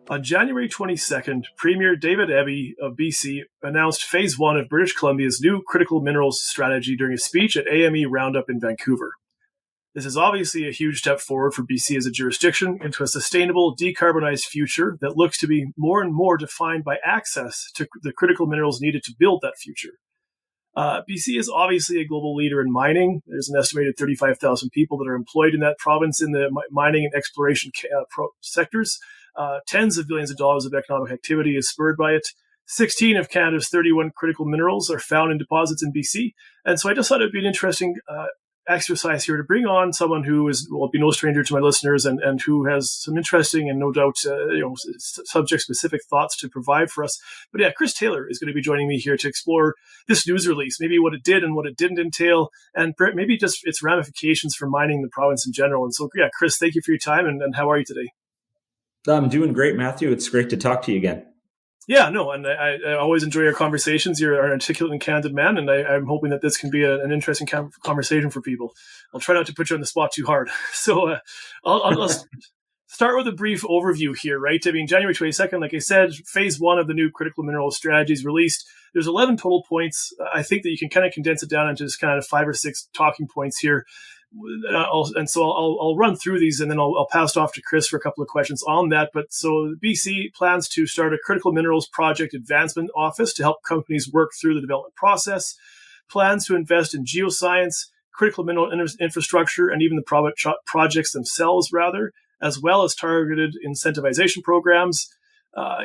On January 22nd, Premier David Eby of BC announced Phase 1 of British Columbia's new critical minerals strategy during a speech at AME Roundup in Vancouver. This is obviously a huge step forward for BC as a jurisdiction into a sustainable, decarbonized future that looks to be more and more defined by access to the critical minerals needed to build that future. BC is obviously a global leader in mining. There's an estimated 35,000 people that are employed in that province in the mining and exploration sectors. Tens of billions of dollars of economic activity is spurred by it. 16 of Canada's 31 critical minerals are found in deposits in BC. And so I just thought it would be an interesting exercise here to bring on someone who will be no stranger to my listeners and who has some interesting and no doubt subject-specific thoughts to provide for us. But yeah, Chris Taylor is going to be joining me here to explore this news release, maybe what it did and what it didn't entail, and maybe just its ramifications for mining the province in general. And so, yeah, Chris, thank you for your time, and how are you today? I'm doing great, Matthew. It's great to talk to you again. Yeah, no, and I always enjoy our conversations. You're an articulate and candid man, and I'm hoping that this can be an interesting conversation for people. I'll try not to put you on the spot too hard. So I'll start with a brief overview here, right? I mean, January 22nd, like I said, Phase 1 of the new critical mineral strategy is released. There's 11 total points. I think that you can kind of condense it down into just kind of 5 or 6 talking points here. I'll run through these, and then I'll pass it off to Chris for a couple of questions on that. But so BC plans to start a critical minerals project advancement office to help companies work through the development process, plans to invest in geoscience, critical mineral infrastructure, and even the projects themselves, as well as targeted incentivization programs,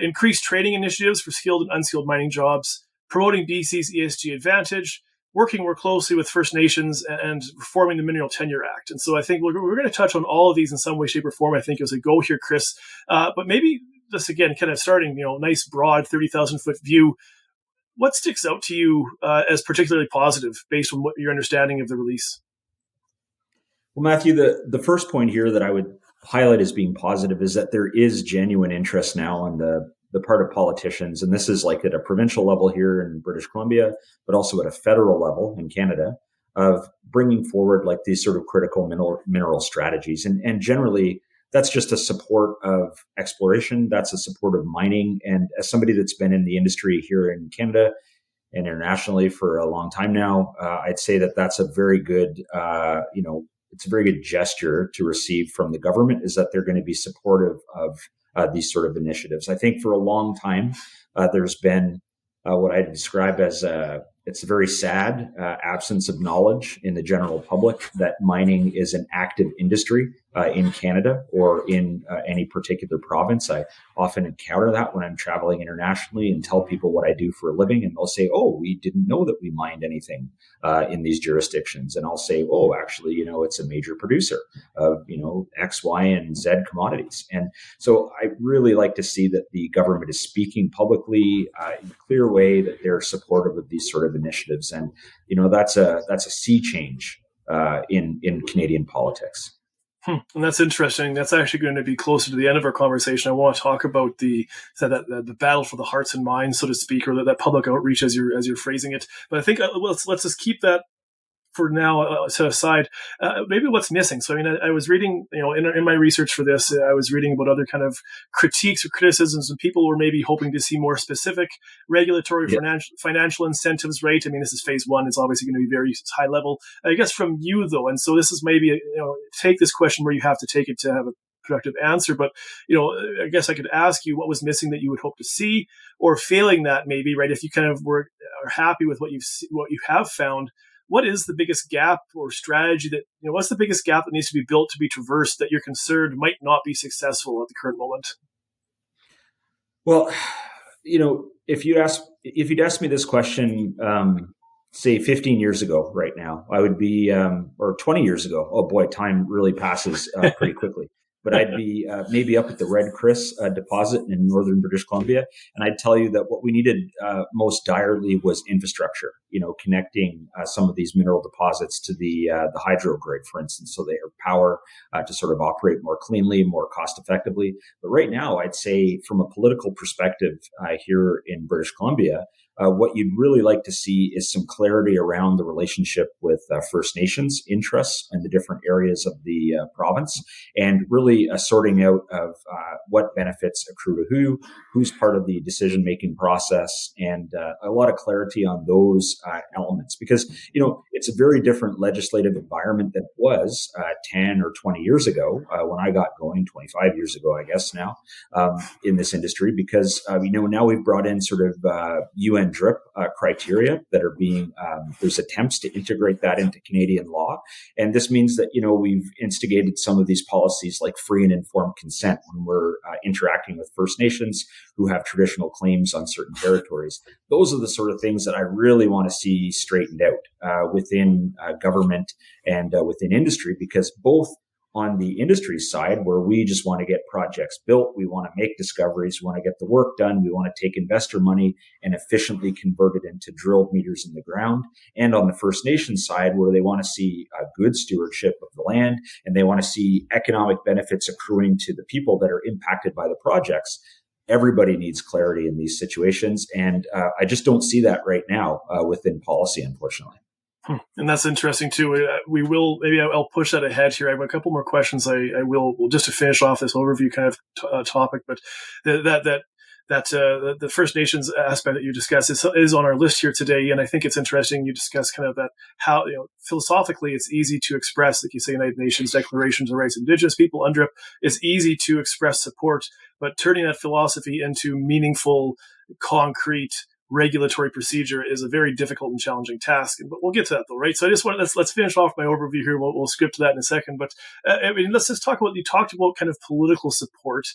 increased training initiatives for skilled and unskilled mining jobs, promoting BC's ESG advantage, working more closely with First Nations, and reforming the Mineral Tenure Act. And so I think we're going to touch on all of these in some way, shape, or form, I think, as we go here, Chris. But maybe just, again, kind of starting, nice, broad, 30,000-foot view. What sticks out to you as particularly positive based on what your understanding of the release? Well, Matthew, the first point here that I would highlight as being positive is that there is genuine interest now on the part of politicians, and this is like at a provincial level here in British Columbia, but also at a federal level in Canada, of bringing forward like these sort of critical mineral strategies. And generally, that's just a support of exploration. That's a support of mining. And as somebody that's been in the industry here in Canada and internationally for a long time now, I'd say that that's a very good, it's a very good gesture to receive from the government, is that they're going to be supportive of these sort of initiatives. I think for a long time, there's been what I describe as it's a very sad absence of knowledge in the general public that mining is an active industry in Canada or in any particular province. I often encounter that when I'm traveling internationally and tell people what I do for a living, and they'll say, "Oh, we didn't know that we mined anything in these jurisdictions." And I'll say, "Oh, actually, it's a major producer of X, Y, and Z commodities." And so I really like to see that the government is speaking publicly in a clear way that they're supportive of these sort of initiatives, and that's a sea change in Canadian politics. And that's interesting. That's actually going to be closer to the end of our conversation. I want to talk about the battle for the hearts and minds, so to speak, or that public outreach as you're phrasing it. But I think let's just keep that for now set aside. Maybe what's missing. So I mean, I was reading, in my research for this, I was reading about other kind of critiques or criticisms, and people were maybe hoping to see more specific regulatory financial incentives. Right? I mean, this is phase 1. It's obviously going to be very high level. I guess from you though, and so this is maybe take this question where you have to take it to have a productive answer. But I guess I could ask you what was missing that you would hope to see, or failing that maybe, right? If you kind of are happy with what you have found. What is the biggest gap or strategy what's the biggest gap that needs to be built to be traversed that you're concerned might not be successful at the current moment? Well, if you'd asked me this question, say 15 years ago right now, I would be, or 20 years ago, oh boy, time really passes pretty quickly. But I'd be maybe up at the Red Chris deposit in northern British Columbia, and I'd tell you that what we needed most direly was infrastructure. Connecting some of these mineral deposits to the hydro grid, for instance, so they have power to sort of operate more cleanly, more cost effectively. But right now, I'd say from a political perspective here in British Columbia, What you'd really like to see is some clarity around the relationship with First Nations interests in the different areas of the province, and really sorting out of what benefits accrue to who's part of the decision-making process, and a lot of clarity on those elements. Because, it's a very different legislative environment than it was 10 or 20 years ago when I got going, 25 years ago, I guess now, in this industry, because, now we've brought in sort of UN DRIP criteria that are being, there's attempts to integrate that into Canadian law. And this means that, we've instigated some of these policies like free and informed consent when we're interacting with First Nations who have traditional claims on certain territories. Those are the sort of things that I really want to see straightened out within government and within industry, because both on the industry side, where we just want to get projects built, we want to make discoveries, we want to get the work done, we want to take investor money and efficiently convert it into drilled meters in the ground. And on the First Nation side, where they want to see good stewardship of the land and they want to see economic benefits accruing to the people that are impacted by the projects. Everybody needs clarity in these situations. And I just don't see that right now within policy, unfortunately. And that's interesting too. We will, maybe I'll push that ahead here. I have a couple more questions. I will just to finish off this overview kind of topic, but the First Nations aspect that you discussed is on our list here today. And I think it's interesting. You discuss kind of that, how, philosophically it's easy to express, like you say, United Nations Declarations of Rights of Indigenous People, UNDRIP, it's easy to express support, but turning that philosophy into meaningful, concrete regulatory procedure is a very difficult and challenging task. But we'll get to that though, right? So I just want let's finish off my overview here. We'll skip to that in a second. But let's just talk about, you talked about kind of political support.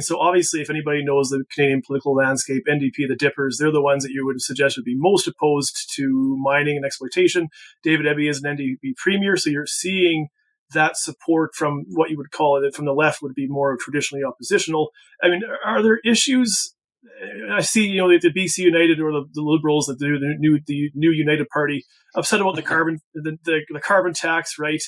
So obviously, if anybody knows the Canadian political landscape, NDP, the Dippers, they're the ones that you would suggest would be most opposed to mining and exploitation. David Eby is an NDP premier, so you're seeing that support from what you would call it from the left would be more traditionally oppositional. Are there issues? I see, the BC United or the Liberals, the new United Party, upset about the carbon tax, right?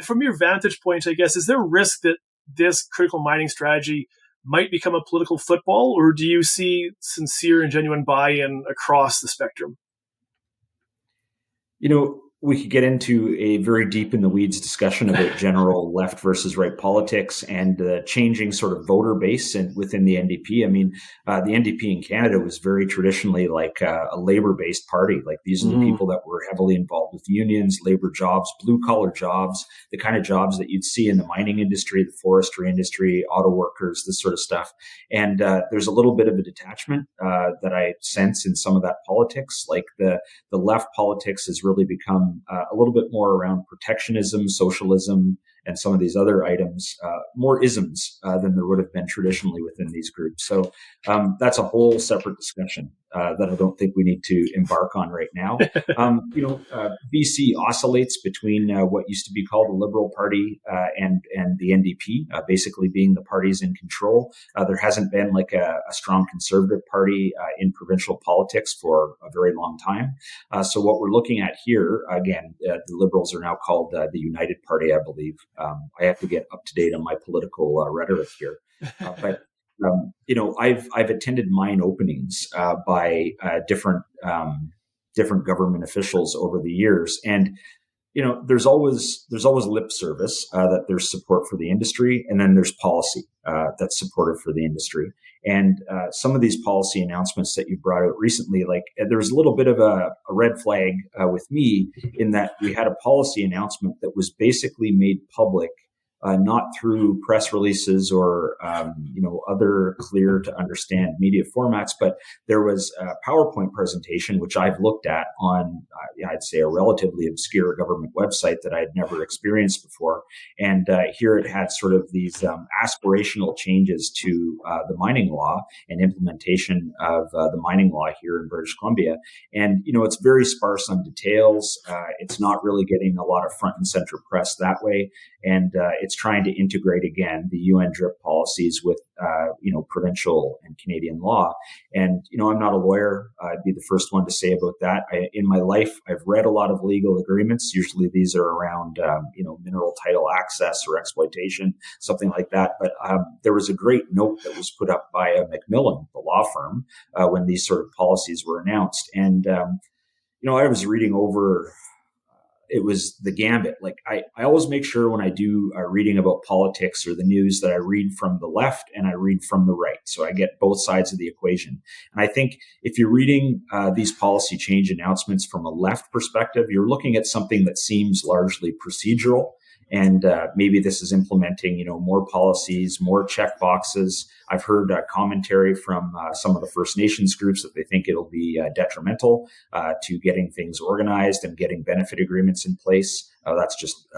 From your vantage point, I guess, is there a risk that this critical mining strategy might become a political football, or do you see sincere and genuine buy-in across the spectrum? We could get into a very deep in the weeds discussion about general left versus right politics and the changing sort of voter base within the NDP. The NDP in Canada was very traditionally like a labor-based party. Like these are the people that were heavily involved with unions, labor jobs, blue-collar jobs, the kind of jobs that you'd see in the mining industry, the forestry industry, auto workers, this sort of stuff. And there's a little bit of a detachment that I sense in some of that politics. Like the left politics has really become a little bit more around protectionism, socialism, and some of these other items, more isms than there would have been traditionally within these groups. So that's a whole separate discussion that I don't think we need to embark on right now. BC oscillates between what used to be called the Liberal Party and the NDP, basically being the parties in control. There hasn't been like a strong Conservative Party in provincial politics for a very long time. So what we're looking at here, again, the Liberals are now called the United Party, I believe. I have to get up to date on my political rhetoric here, but I've attended mine openings by different government officials over the years, and there's always lip service that there's support for the industry, and then there's policy that's supportive for the industry. And some of these policy announcements that you brought out recently, like there was a little bit of a red flag with me in that we had a policy announcement that was basically made public, not through press releases or other clear to understand media formats, but there was a PowerPoint presentation which I've looked at on I'd say a relatively obscure government website that I'd never experienced before, and here it had sort of these aspirational changes to the mining law and implementation of the mining law here in British Columbia, and it's very sparse on details. It's not really getting a lot of front and center press that way, and it's it's trying to integrate again the UN DRIP policies with provincial and Canadian law. And I'm not a lawyer. I'd be the first one to say about that. In my life, I've read a lot of legal agreements. Usually these are around mineral title access or exploitation, something like that. But there was a great note that was put up by Macmillan, the law firm, when these sort of policies were announced. And I was reading over. It was the gambit. Like I always make sure when I do reading about politics or the news that I read from the left and I read from the right. So I get both sides of the equation. And I think if you're reading these policy change announcements from a left perspective, you're looking at something that seems largely procedural. And maybe this is implementing, more policies, more check boxes. I've heard commentary from some of the First Nations groups that they think it'll be detrimental to getting things organized and getting benefit agreements in place. That's just,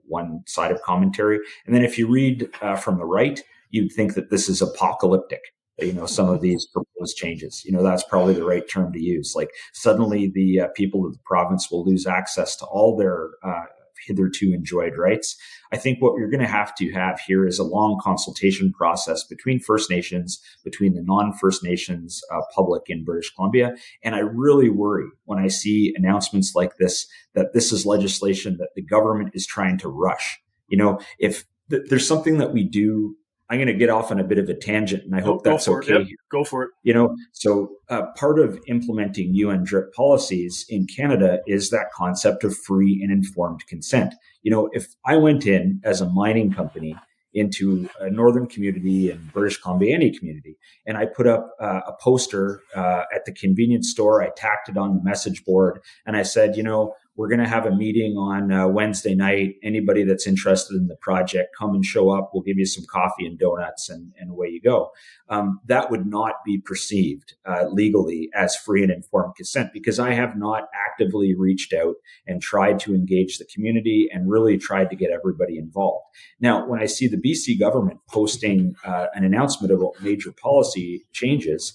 one side of commentary. And then if you read from the right, you'd think that this is apocalyptic. Some of these proposed changes, that's probably the right term to use. Like suddenly the people of the province will lose access to all their hitherto enjoyed rights. I think what we're going to have here is a long consultation process between First Nations, between the non-First Nations public in British Columbia. And I really worry when I see announcements like this, that this is legislation that the government is trying to rush. If there's something that we do, I'm going to get off on a bit of a tangent, and I hope that's okay. Yep, go for it. So part of implementing UN DRIP policies in Canada is that concept of free and informed consent. If I went in as a mining company into a northern community in British Columbia, any community, and I put up a poster at the convenience store, I tacked it on the message board, and I said, we're going to have a meeting on Wednesday night. Anybody that's interested in the project, come and show up. We'll give you some coffee and donuts, and away you go. That would not be perceived legally as free and informed consent, because I have not actively reached out and tried to engage the community and really tried to get everybody involved. Now, when I see the BC government posting an announcement about major policy changes,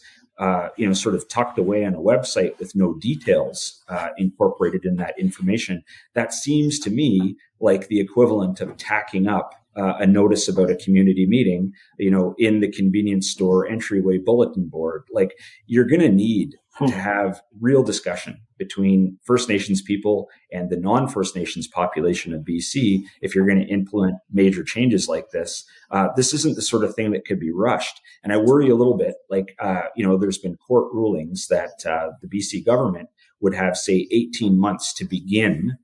sort of tucked away on a website with no details incorporated in that information, that seems to me like the equivalent of tacking up a notice about a community meeting, in the convenience store entryway bulletin board. Like, you're going to need to have real discussion between First Nations people and the non-First Nations population of BC if you're going to implement major changes like this. This isn't the sort of thing that could be rushed. And I worry a little bit, there's been court rulings that the BC government would have, say, 18 months to begin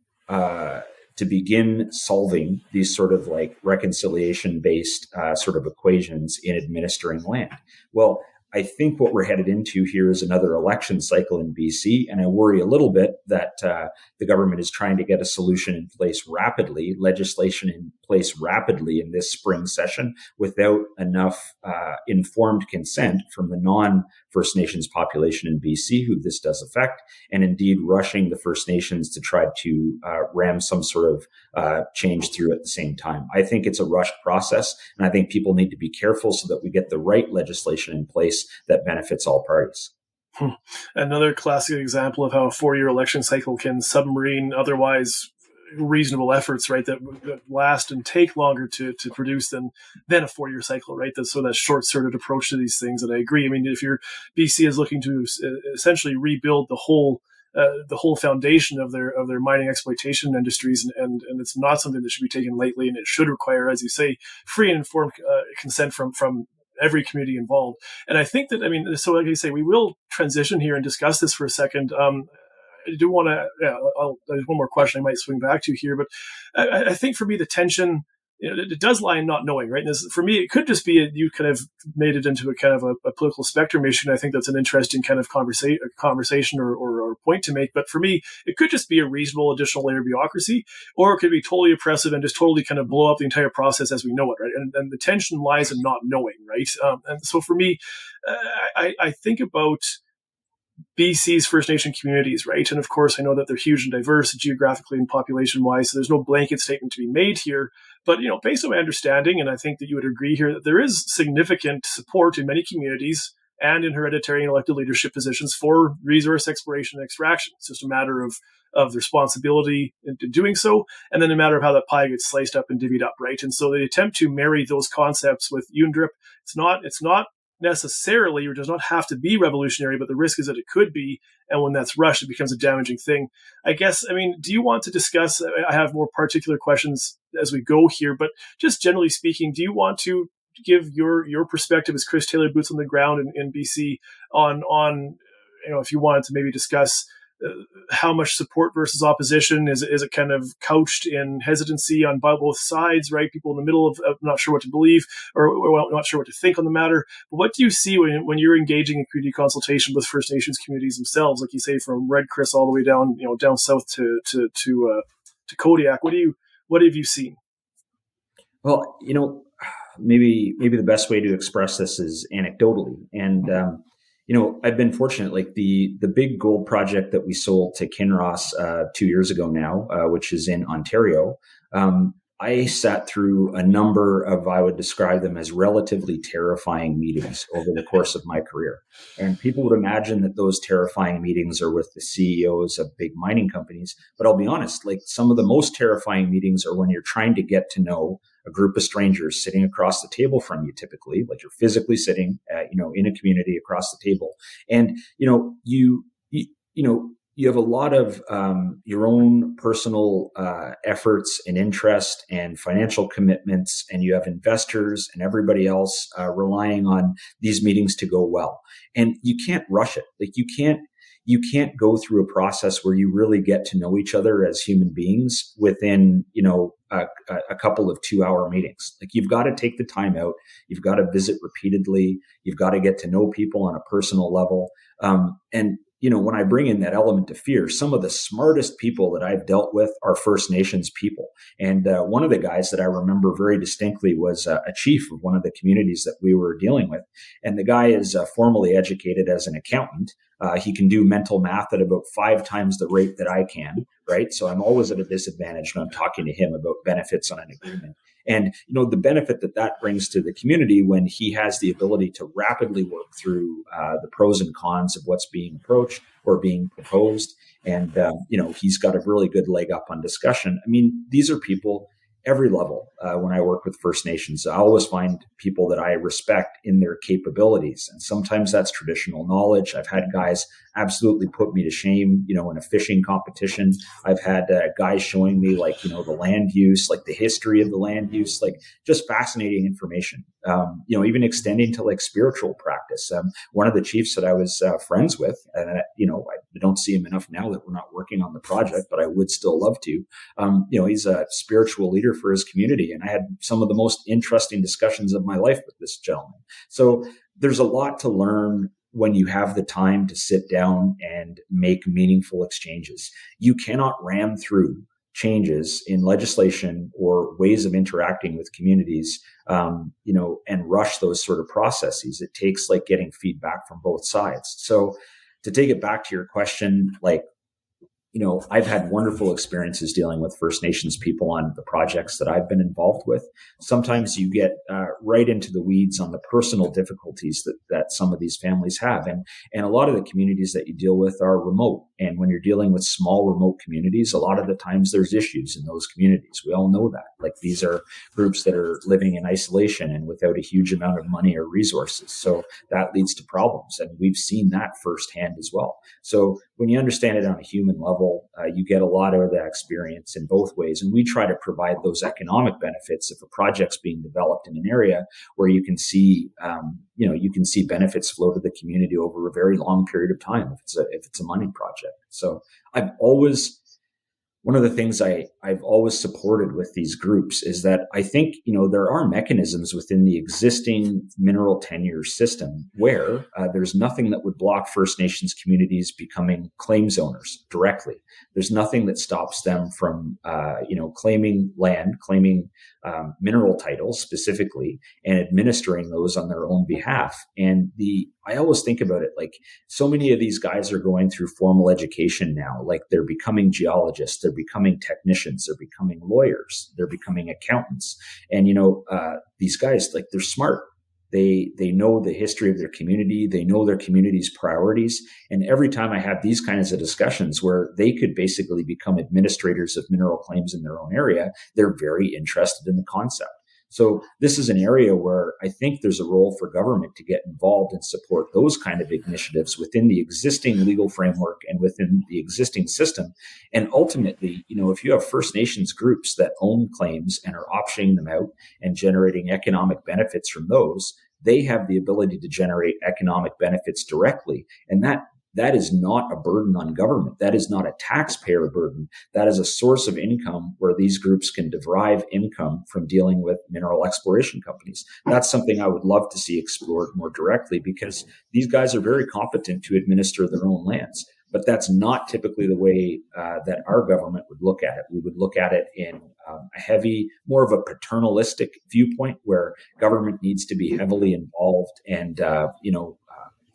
solving these sort of like reconciliation-based sort of equations in administering land. Well, I think what we're headed into here is another election cycle in BC, and I worry a little bit that the government is trying to get a solution in place rapidly, legislation in place rapidly in this spring session without enough informed consent from the non-First Nations population in BC who this does affect, and indeed rushing the First Nations to try to ram some sort of change through at the same time. I think it's a rushed process, and I think people need to be careful so that we get the right legislation in place that benefits all parties. Another classic example of how a 4-year election cycle can submarine otherwise reasonable efforts, right, that last and take longer to produce than a 4-year cycle, right? So that short-sighted approach to these things. And I agree. I mean, if BC is looking to essentially rebuild the whole foundation of their mining exploitation industries, and it's not something that should be taken lightly, and it should require, as you say, free and informed consent from every community involved. And I think that, so like you say, we will transition here and discuss this for a second. I do want to, there's one more question I might swing back to here, but I think for me, the tension, it does lie in not knowing, right? And this, for me, it could just be you kind of made it into a kind of a political spectrum issue. And I think that's an interesting kind of conversation or point to make. But for me, it could just be a reasonable additional layer of bureaucracy, or it could be totally oppressive and just totally kind of blow up the entire process as we know it, right? And the tension lies in not knowing, right? And so for me, I think about BC's First Nation communities, right? And of course, I know that they're huge and diverse geographically and population-wise, so there's no blanket statement to be made here. But, based on my understanding, and I think that you would agree here, that there is significant support in many communities and in hereditary and elected leadership positions for resource exploration and extraction. It's just a matter of of responsibility in doing so, and then a matter of how that pie gets sliced up and divvied up, right? And so they attempt to marry those concepts with UNDRIP. It's not necessarily, or does not have to be revolutionary, but the risk is that it could be, and when that's rushed, it becomes a damaging thing. I guess, I mean, do you want to discuss, I have more particular questions as we go here, but just generally speaking, do you want to give your perspective as Chris Taylor, boots on the ground in BC, on if you wanted to maybe discuss how much support versus opposition is it kind of couched in hesitancy on both sides, right? People in the middle of not sure what to believe or not sure what to think on the matter. But what do you see when you're engaging in community consultation with First Nations communities themselves, like you say, from Red Chris all the way down down south to Kodiak? What have you seen? Well, maybe the best way to express this is anecdotally. And, I've been fortunate, like the big gold project that we sold to Kinross 2 years ago now, which is in Ontario. I sat through a number of, I would describe them as relatively terrifying meetings over the course of my career. And people would imagine that those terrifying meetings are with the CEOs of big mining companies. But I'll be honest, like some of the most terrifying meetings are when you're trying to get to know a group of strangers sitting across the table from you, typically, like you're physically sitting, in a community across the table. And, you have a lot of your own personal efforts and interest and financial commitments, and you have investors and everybody else relying on these meetings to go well. And you can't rush it. Like you can't go through a process where you really get to know each other as human beings within, a couple of 2-hour meetings. Like you've got to take the time out. You've got to visit repeatedly. You've got to get to know people on a personal level. And when I bring in that element of fear, some of the smartest people that I've dealt with are First Nations people. And one of the guys that I remember very distinctly was a chief of one of the communities that we were dealing with. And the guy is formally educated as an accountant. He can do mental math at about 5 times the rate that I can, right? So I'm always at a disadvantage when I'm talking to him about benefits on an agreement. And, the benefit that brings to the community when he has the ability to rapidly work through the pros and cons of what's being approached or being proposed. And, he's got a really good leg up on discussion. I mean, these are people every level. When I work with First Nations, I always find people that I respect in their capabilities. And sometimes that's traditional knowledge. I've had guys absolutely put me to shame, in a fishing competition. I've had guys showing me the land use, like the history of the land use, like just fascinating information, even extending to like spiritual practice. One of the chiefs that I was friends with, and I don't see him enough now that we're not working on the project, but I would still love to. He's a spiritual leader for his community. And I had some of the most interesting discussions of my life with this gentleman. So there's a lot to learn when you have the time to sit down and make meaningful exchanges. You cannot ram through changes in legislation or ways of interacting with communities, and rush those sort of processes. It takes like getting feedback from both sides. So to take it back to your question, I've had wonderful experiences dealing with First Nations people on the projects that I've been involved with. Sometimes you get right into the weeds on the personal difficulties that some of these families have. And a lot of the communities that you deal with are remote. And when you're dealing with small remote communities, a lot of the times there's issues in those communities. We all know that. Like these are groups that are living in isolation and without a huge amount of money or resources. So that leads to problems. And we've seen that firsthand as well. So when you understand it on a human level, you get a lot of that experience in both ways. And we try to provide those economic benefits if a project's being developed in an area where you can see, benefits flow to the community over a very long period of time if it's a money project. So one of the things I've always supported with these groups is that I think, there are mechanisms within the existing mineral tenure system where there's nothing that would block First Nations communities becoming claims owners directly. There's nothing that stops them from, claiming land, claiming mineral titles specifically, and administering those on their own behalf. And I always think about it like so many of these guys are going through formal education now, like they're becoming geologists, they're becoming technicians, they're becoming lawyers, they're becoming accountants. And, these guys, like they're smart. They know the history of their community. They know their community's priorities. And every time I have these kinds of discussions where they could basically become administrators of mineral claims in their own area, they're very interested in the concept. So this is an area where I think there's a role for government to get involved and support those kind of initiatives within the existing legal framework and within the existing system. And ultimately, if you have First Nations groups that own claims and are optioning them out and generating economic benefits from those, they have the ability to generate economic benefits directly. And that is not a burden on government. That is not a taxpayer burden. That is a source of income where these groups can derive income from dealing with mineral exploration companies. That's something I would love to see explored more directly, because these guys are very competent to administer their own lands. But that's not typically the way that our government would look at it. We would look at it in a heavy, more of a paternalistic viewpoint, where government needs to be heavily involved and,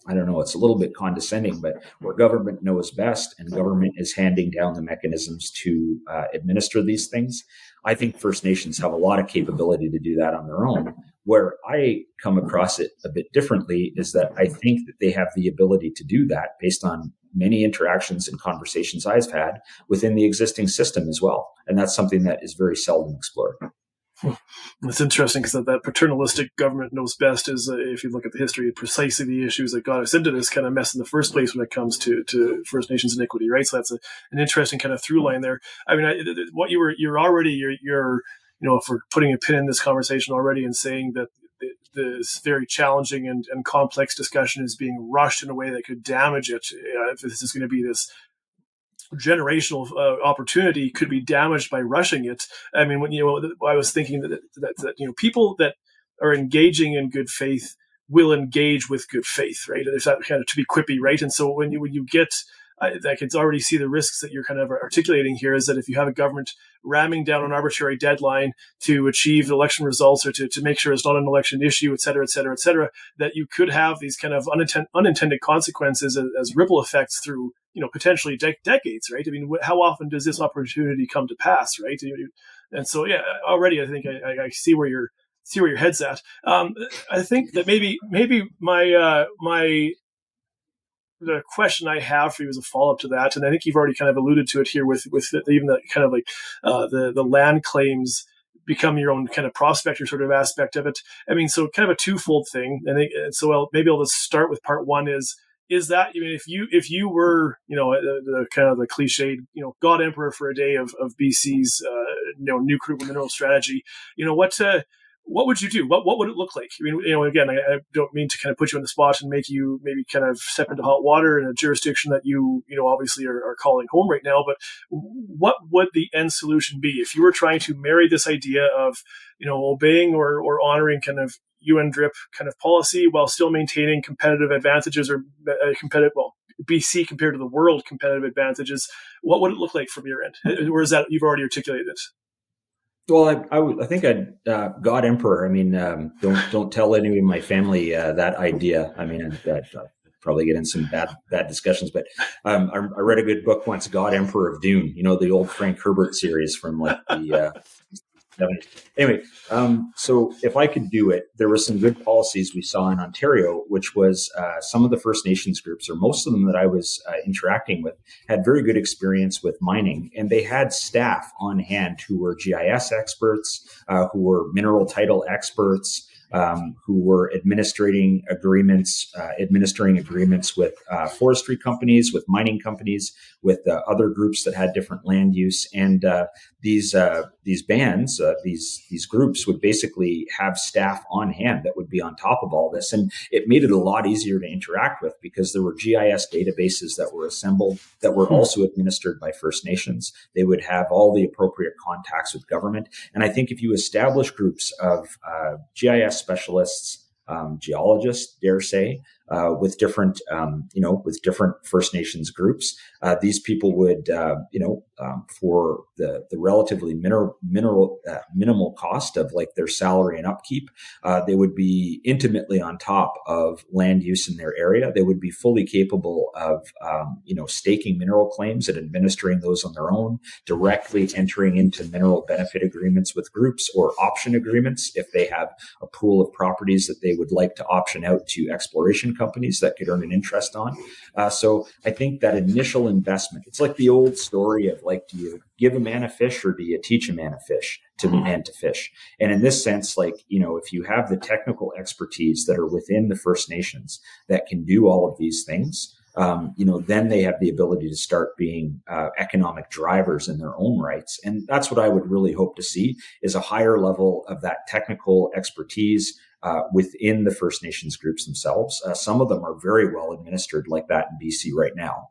I don't know, it's a little bit condescending, but where government knows best and government is handing down the mechanisms to administer these things. I think First Nations have a lot of capability to do that on their own. Where I come across it a bit differently is that I think that they have the ability to do that based on many interactions and conversations I've had within the existing system as well. And that's something that is very seldom explored. It's interesting because that paternalistic government knows best is, if you look at the history, precisely the issues that got us into this kind of mess in the first place when it comes to First Nations iniquity, right? So that's an interesting kind of through line there. I mean, what you're if we're putting a pin in this conversation already and saying that this very challenging and complex discussion is being rushed in a way that could damage it, if this is going to be this generational opportunity could be damaged by rushing it. I mean, when I was thinking that people that are engaging in good faith will engage with good faith, right? If that kind of to be quippy, right? And so when you get, I can already see the risks that you're kind of articulating here, is that if you have a government ramming down an arbitrary deadline to achieve election results or to make sure it's not an election issue, et cetera, that you could have these kind of unintended consequences as ripple effects through, potentially decades, right? I mean, how often does this opportunity come to pass, right? And so, yeah, already I think I see where your head's at. I think that maybe the question I have for you is a follow-up to that, and I think you've already kind of alluded to it here with even the kind of like the land claims become your own kind of prospector sort of aspect of it. I mean, so kind of a twofold thing. And so maybe I'll just start with part one is that, I mean, if you were, the kind of the cliched, God Emperor for a day of BC's, new critical mineral strategy, what would you do? What would it look like? I mean, again, I don't mean to kind of put you on the spot and make you maybe kind of step into hot water in a jurisdiction that you obviously are calling home right now. But what would the end solution be if you were trying to marry this idea of, obeying or honoring kind of UN DRIP kind of policy while still maintaining competitive advantages or BC compared to the world competitive advantages? What would it look like from your end? Or is that you've already articulated it? Well, I think I'd God Emperor. I mean, don't tell any of my family that idea. I mean, I'd probably get in some bad discussions. But I read a good book once, God Emperor of Dune. The old Frank Herbert series from like the 70s. Anyway, so if I could do it, there were some good policies we saw in Ontario, which was some of the First Nations groups, or most of them that I was interacting with, had very good experience with mining. And they had staff on hand who were GIS experts, who were mineral title experts, who were administering agreements with forestry companies, with mining companies, with other groups that had different land use. And these bands, these groups would basically have staff on hand that would be on top of all this. And it made it a lot easier to interact with, because there were GIS databases that were assembled that were also administered by First Nations. They would have all the appropriate contacts with government. And I think if you establish groups of GIS specialists, geologists, dare say, with different, with different First Nations groups. These people would, for the relatively minimal cost of like their salary and upkeep, they would be intimately on top of land use in their area. They would be fully capable of, staking mineral claims and administering those on their own, directly entering into mineral benefit agreements with groups or option agreements if they have a pool of properties that they would like to option out to exploration companies that could earn an interest on. So I think that initial investment, it's like the old story of like, do you give a man a fish or do you teach a man to fish? And in this sense, like, if you have the technical expertise that are within the First Nations that can do all of these things, then they have the ability to start being economic drivers in their own rights. And that's what I would really hope to see, is a higher level of that technical expertise within the First Nations groups themselves. Some of them are very well administered like that in BC right now.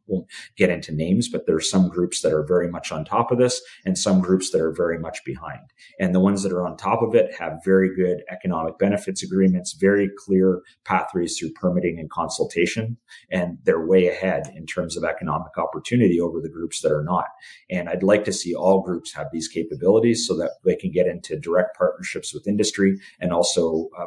Won't get into names, but there are some groups that are very much on top of this and some groups that are very much behind. And the ones that are on top of it have very good economic benefits agreements, very clear pathways through permitting and consultation, and they're way ahead in terms of economic opportunity over the groups that are not. And I'd like to see all groups have these capabilities so that they can get into direct partnerships with industry and also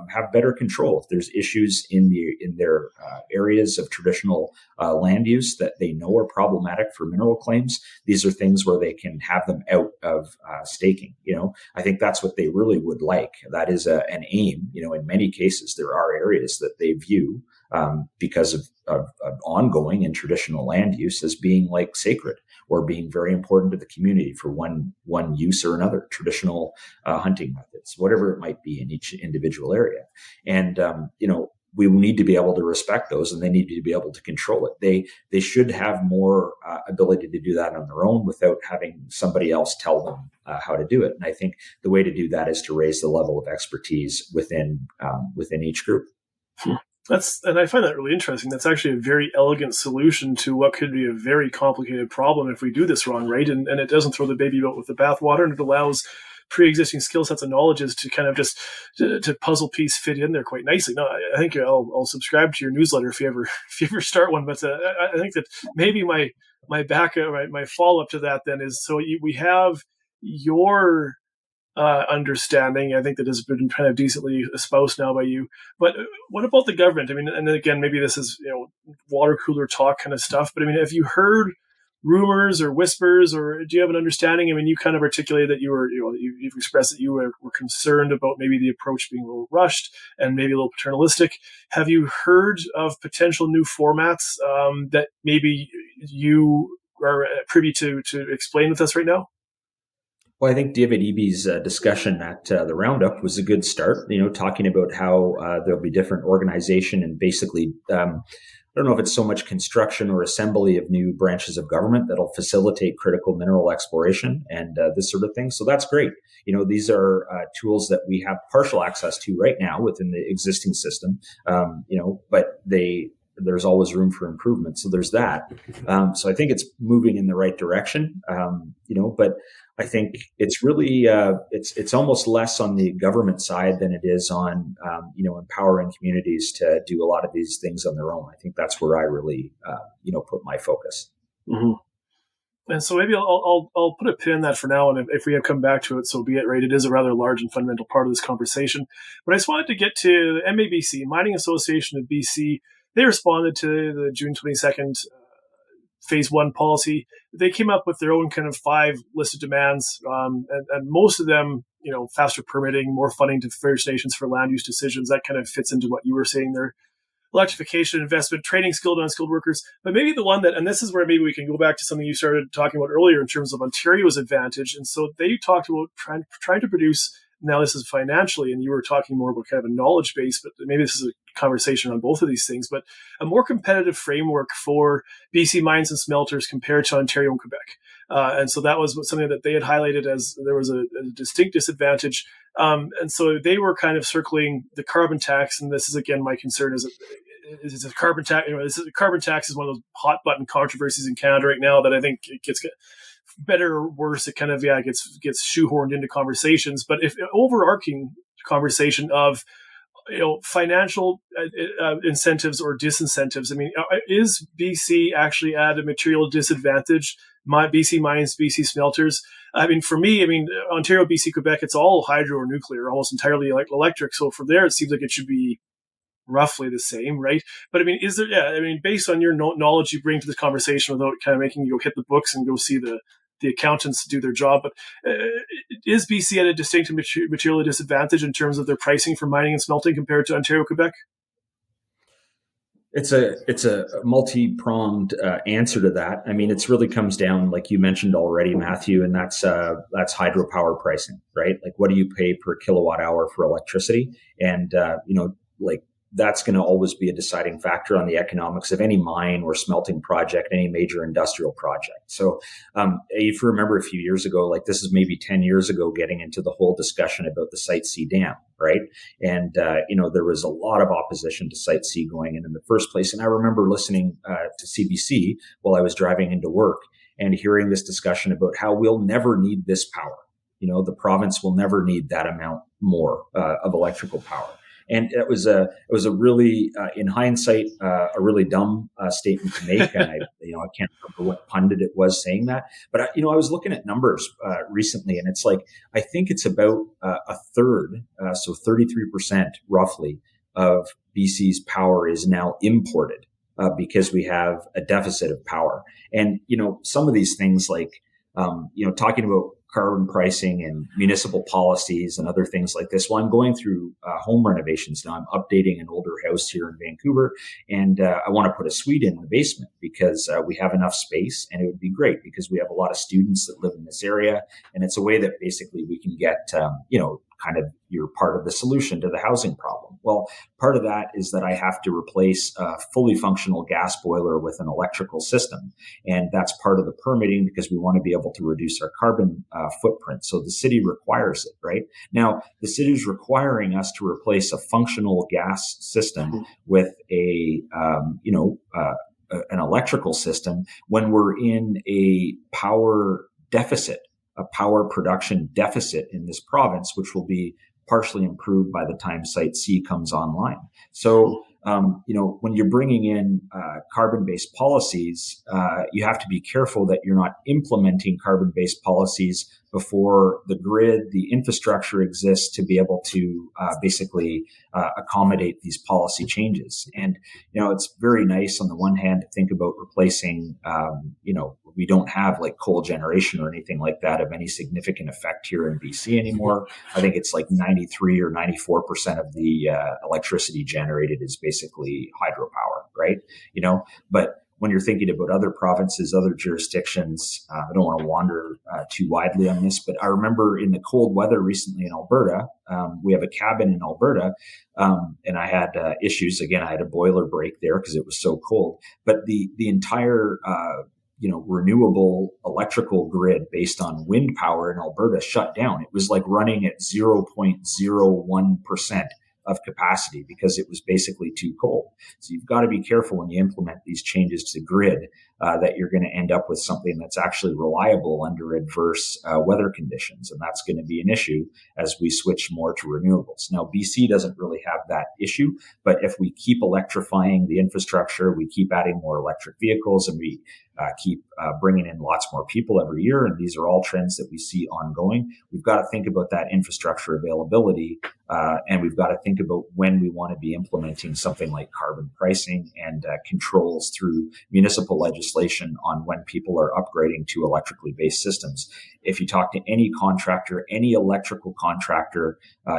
have better control. If there's issues in their areas of traditional land use that they know are problematic for mineral claims, these are things where they can have them out of staking. I think that's what they really would like. That is an aim. In many cases, there are areas that they view because of ongoing and traditional land use as being like sacred or being very important to the community for one use or another, traditional hunting methods, whatever it might be in each individual area. And, we need to be able to respect those, and they need to be able to control it. They should have more ability to do that on their own without having somebody else tell them how to do it. And I think the way to do that is to raise the level of expertise within each group. And I find that really interesting. That's actually a very elegant solution to what could be a very complicated problem if we do this wrong, right? And it doesn't throw the baby out with the bathwater, and it allows pre-existing skill sets and knowledges to kind of just to puzzle piece fit in there quite nicely. No, I think I'll subscribe to your newsletter if you ever start one. But I think that maybe my follow up to that then is, so we have your understanding, I think, that has been kind of decently espoused now by you. But what about the government? I mean, and then again, maybe this is water cooler talk kind of stuff. But I mean, have you heard rumors or whispers, or do you have an understanding? I mean, you kind of articulated that you've expressed that you were concerned about maybe the approach being a little rushed and maybe a little paternalistic. Have you heard of potential new formats that maybe you are privy to explain with us right now? Well, I think David Eby's discussion at the Roundup was a good start, talking about how there'll be different organization and basically, I don't know if it's so much construction or assembly of new branches of government that'll facilitate critical mineral exploration and this sort of thing. So that's great. These are tools that we have partial access to right now within the existing system, but there's always room for improvement. So there's that. So I think it's moving in the right direction, but I think it's really, it's almost less on the government side than it is on, empowering communities to do a lot of these things on their own. I think that's where I really, put my focus. Mm-hmm. And so maybe I'll put a pin in that for now, and if we have come back to it, so be it. Right, it is a rather large and fundamental part of this conversation. But I just wanted to get to the MABC, Mining Association of BC. They responded to the June 22nd Phase 1 policy. They came up with their own kind of 5 listed demands, and most of them, faster permitting, more funding to First Nations for land use decisions. That kind of fits into what you were saying there. Electrification, investment, training skilled and unskilled workers. But maybe the one that, and this is where maybe we can go back to something you started talking about earlier in terms of Ontario's advantage. And so they talked about trying to produce, now this is financially, and you were talking more about kind of a knowledge base, but maybe this is a conversation on both of these things, but a more competitive framework for BC mines and smelters compared to Ontario and Quebec. And so that was something that they had highlighted as there was a distinct disadvantage. And so they were kind of circling the carbon tax. And this is, again, my concern is a carbon tax. Carbon tax is one of those hot button controversies in Canada right now that I think it gets better or worse. It kind of, gets shoehorned into conversations, but if overarching conversation of financial incentives or disincentives. I mean, is BC actually at a material disadvantage? BC mines, BC smelters. I mean, for me, Ontario, BC, Quebec, it's all hydro or nuclear, almost entirely electric. So from there, it seems like it should be roughly the same, right? But I mean, is there? Yeah, I mean, based on your knowledge you bring to this conversation, without kind of making you go hit the books and go see the accountants do their job, but is BC at a distinct material disadvantage in terms of their pricing for mining and smelting compared to Ontario, Quebec? It's a multi-pronged answer to that. I mean, it's really comes down, like you mentioned already, Matthew, and that's hydropower pricing, right? Like, what do you pay per kilowatt hour for electricity? And that's going to always be a deciding factor on the economics of any mine or smelting project, any major industrial project. So if you remember a few years ago, like this is maybe 10 years ago, getting into the whole discussion about the Site C dam, right? And, there was a lot of opposition to Site C going in the first place. And I remember listening to CBC while I was driving into work and hearing this discussion about how we'll never need this power. The province will never need that amount more of electrical power. And it was a really, in hindsight, a really dumb statement to make. And I can't remember what pundit it was saying that. But I was looking at numbers recently, and it's like I think it's about a third, so 33% roughly of BC's power is now imported because we have a deficit of power. And some of these things like talking about carbon pricing and municipal policies and other things like this. Well, I'm going through home renovations now. I'm updating an older house here in Vancouver, and I want to put a suite in the basement because we have enough space, and it would be great because we have a lot of students that live in this area, and it's a way that basically we can get, kind of you're part of the solution to the housing problem. Well, part of that is that I have to replace a fully functional gas boiler with an electrical system. And that's part of the permitting because we want to be able to reduce our carbon footprint. So the city requires it, right? Now, the city is requiring us to replace a functional gas system with an electrical system when we're in a power deficit, a power production deficit in this province, which will be partially improved by the time Site C comes online. So, when you're bringing in carbon-based policies, you have to be careful that you're not implementing carbon-based policies before the grid, the infrastructure exists to be able to basically accommodate these policy changes. And, it's very nice on the one hand to think about replacing, we don't have like coal generation or anything like that of any significant effect here in BC anymore. I think it's like 93 or 94% of the electricity generated is basically hydropower, right? But when you're thinking about other provinces, other jurisdictions, I don't want to wander too widely on this, but I remember in the cold weather recently in Alberta, we have a cabin in Alberta, and I had issues. Again, I had a boiler break there because it was so cold, but the entire renewable electrical grid based on wind power in Alberta shut down. It was like running at 0.01% of capacity because it was basically too cold. So you've got to be careful when you implement these changes to the grid that you're going to end up with something that's actually reliable under adverse weather conditions. And that's going to be an issue as we switch more to renewables. Now, BC doesn't really have that issue, but if we keep electrifying the infrastructure, we keep adding more electric vehicles, and we keep bringing in lots more people every year, and these are all trends that we see ongoing, we've got to think about that infrastructure availability, and we've got to think about when we want to be implementing something like carbon pricing and controls through municipal legislation on when people are upgrading to electrically based systems. If you talk to any contractor, any electrical contractor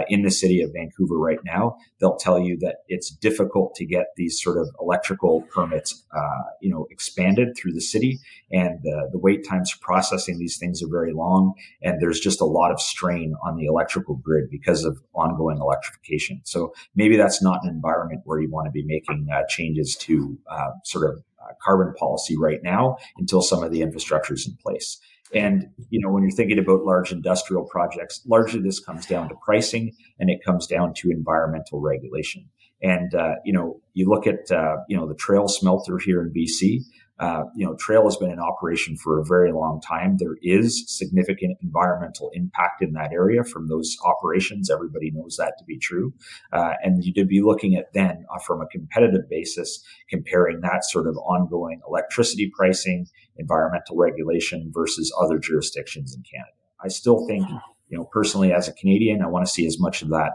in the city of Vancouver right now, they'll tell you that it's difficult to get these sort of electrical permits, expanded through the city, and the wait times for processing these things are very long, and there's just a lot of strain on the electrical grid because of ongoing electrification. So maybe that's not an environment where you want to be making changes to carbon policy right now until some of the infrastructure is in place. And, when you're thinking about large industrial projects, largely this comes down to pricing, and it comes down to environmental regulation. And, you look at, the Trail smelter here in BC. Trail has been in operation for a very long time. There is significant environmental impact in that area from those operations. Everybody knows that to be true. And you'd be looking at then from a competitive basis, comparing that sort of ongoing electricity pricing, environmental regulation versus other jurisdictions in Canada. I still think, personally as a Canadian, I want to see as much of that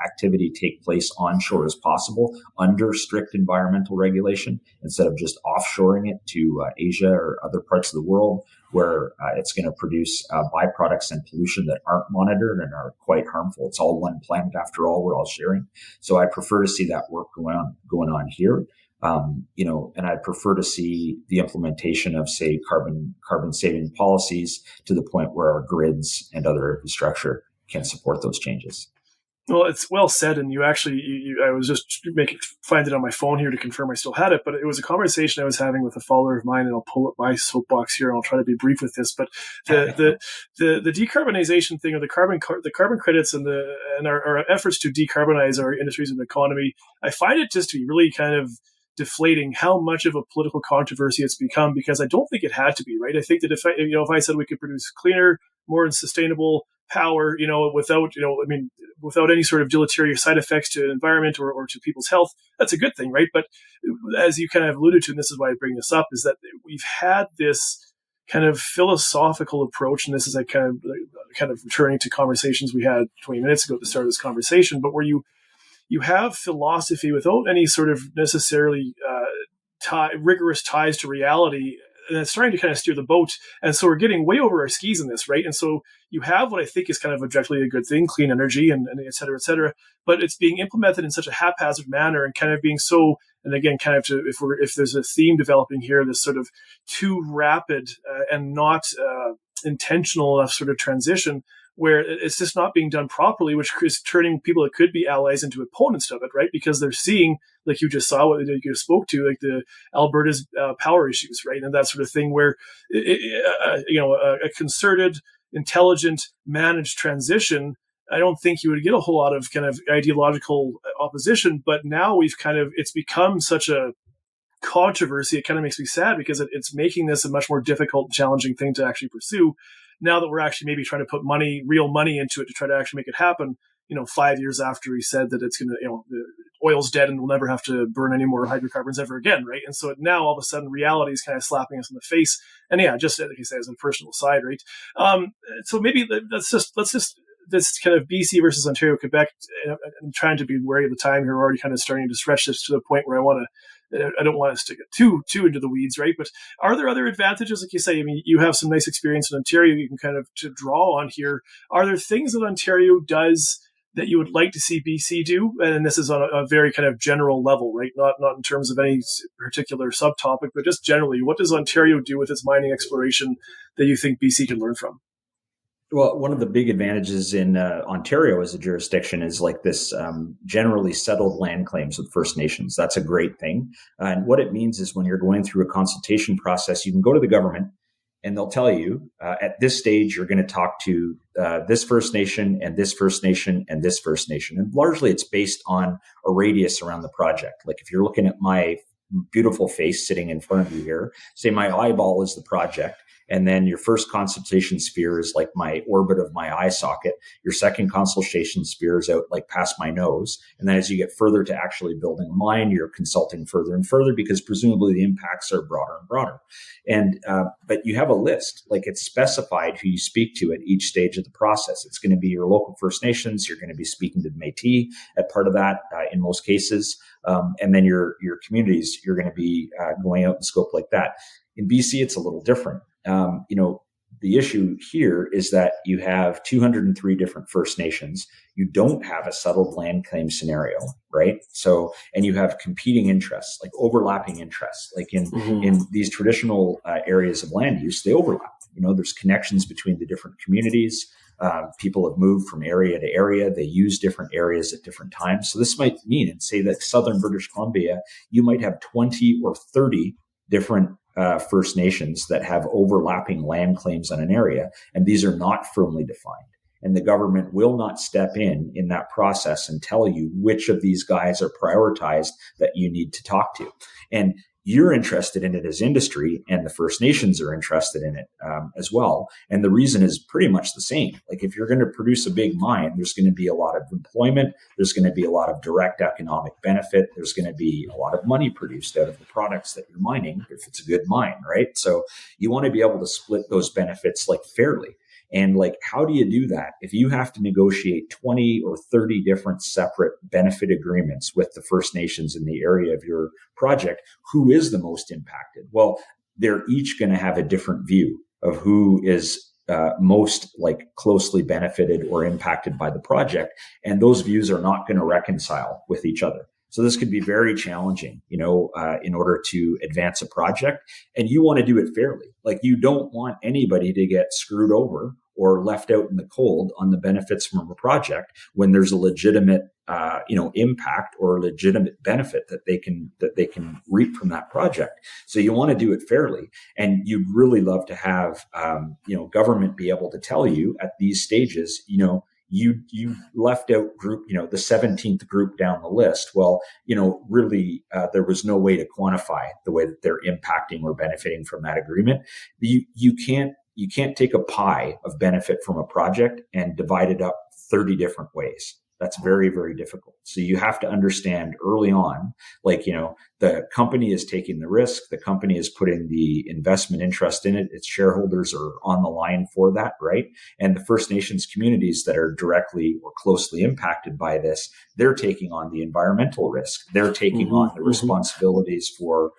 activity take place onshore as possible under strict environmental regulation instead of just offshoring it to Asia or other parts of the world where it's going to produce byproducts and pollution that aren't monitored and are quite harmful. It's all one planet after all. We're all sharing. So I prefer to see that work going on here. And I'd prefer to see the implementation of, say, carbon saving policies to the point where our grids and other infrastructure can support those changes. Well, it's well said, and I was just find it on my phone here to confirm I still had it, but it was a conversation I was having with a follower of mine, and I'll pull up my soapbox here, and I'll try to be brief with this. But the decarbonization thing, or the carbon credits, and our efforts to decarbonize our industries and economy, I find it just to be really kind of deflating how much of a political controversy it's become, because I don't think it had to be, right? I think that if I said we could produce cleaner, more sustainable power, without any sort of deleterious side effects to the environment or to people's health, that's a good thing, right? But as you kind of alluded to, and this is why I bring this up, is that we've had this kind of philosophical approach, and this is like kind of returning to conversations we had 20 minutes ago at the start of this conversation, but where you have philosophy without any sort of necessarily rigorous ties to reality, and it's trying to kind of steer the boat. And so we're getting way over our skis in this, right? And so you have what I think is kind of objectively a good thing, clean energy and et cetera, but it's being implemented in such a haphazard manner and kind of being so, and again, kind of if there's a theme developing here, this sort of too rapid and not intentional enough sort of transition, where it's just not being done properly, which is turning people that could be allies into opponents of it, right? Because they're seeing, like you just saw, what you spoke to, like the Alberta's power issues, right? And that sort of thing where, a concerted, intelligent, managed transition, I don't think you would get a whole lot of kind of ideological opposition, but now it's become such a controversy. It kind of makes me sad because it's making this a much more difficult and challenging thing to actually pursue. Now that we're actually maybe trying to put real money into it to try to actually make it happen, 5 years after he said that it's going to, the oil's dead and we'll never have to burn any more hydrocarbons ever again, right? And so now all of a sudden reality is kind of slapping us in the face. And yeah, just like you say, as a personal side, right? So maybe let's just this kind of BC versus Ontario, Quebec. I'm trying to be wary of the time here. We're already kind of starting to stretch this to the point where I don't want us to get too into the weeds, right? But are there other advantages, like you say? I mean, you have some nice experience in Ontario. You can kind of to draw on here. Are there things that Ontario does that you would like to see BC do? And this is on a very kind of general level, right? Not in terms of any particular subtopic, but just generally, what does Ontario do with its mining exploration that you think BC can learn from? Well, one of the big advantages in Ontario as a jurisdiction is like this generally settled land claims with First Nations. That's a great thing. And what it means is when you're going through a consultation process, you can go to the government and they'll tell you at this stage, you're going to talk to this First Nation and this First Nation and this First Nation. And largely it's based on a radius around the project. Like if you're looking at my beautiful face sitting in front of you here, say my eyeball is the project. And then your first consultation sphere is like my orbit of my eye socket. Your second consultation sphere is out like past my nose. And then as you get further to actually building a mine, you're consulting further and further because presumably the impacts are broader and broader. And but you have a list, like it's specified who you speak to at each stage of the process. It's going to be your local First Nations. You're going to be speaking to the Métis at part of that in most cases. And then your communities, you're going to be going out in scope like that. In BC, it's a little different. The issue here is that you have 203 different First Nations. You don't have a settled land claim scenario, right? So, and you have competing interests, like overlapping interests, like in these traditional areas of land use, they overlap. There's connections between the different communities. People have moved from area to area. They use different areas at different times. So this might mean, and say that Southern British Columbia, you might have 20 or 30 different First Nations that have overlapping land claims on an area, and these are not firmly defined. And the government will not step in that process and tell you which of these guys are prioritized that you need to talk to. And you're interested in it as industry, and the First Nations are interested in it as well. And the reason is pretty much the same. Like if you're going to produce a big mine, there's going to be a lot of employment. There's going to be a lot of direct economic benefit. There's going to be a lot of money produced out of the products that you're mining if it's a good mine, right? So you want to be able to split those benefits like fairly. And like, how do you do that? If you have to negotiate 20 or 30 different separate benefit agreements with the First Nations in the area of your project, who is the most impacted? Well, they're each going to have a different view of who is most like closely benefited or impacted by the project. And those views are not going to reconcile with each other. So this could be very challenging, in order to advance a project. And you want to do it fairly. Like you don't want anybody to get screwed over or left out in the cold on the benefits from a project when there's a legitimate, impact or legitimate benefit that they can reap from that project. So you want to do it fairly, and you'd really love to have, government be able to tell you at these stages, you left out group, the 17th group down the list. Well, really, there was no way to quantify the way that they're impacting or benefiting from that agreement. You can't take a pie of benefit from a project and divide it up 30 different ways. That's very, very difficult. So you have to understand early on, the company is taking the risk. The company is putting the investment interest in it. Its shareholders are on the line for that, right? And the First Nations communities that are directly or closely impacted by this, they're taking on the environmental risk. They're taking on the responsibilities for,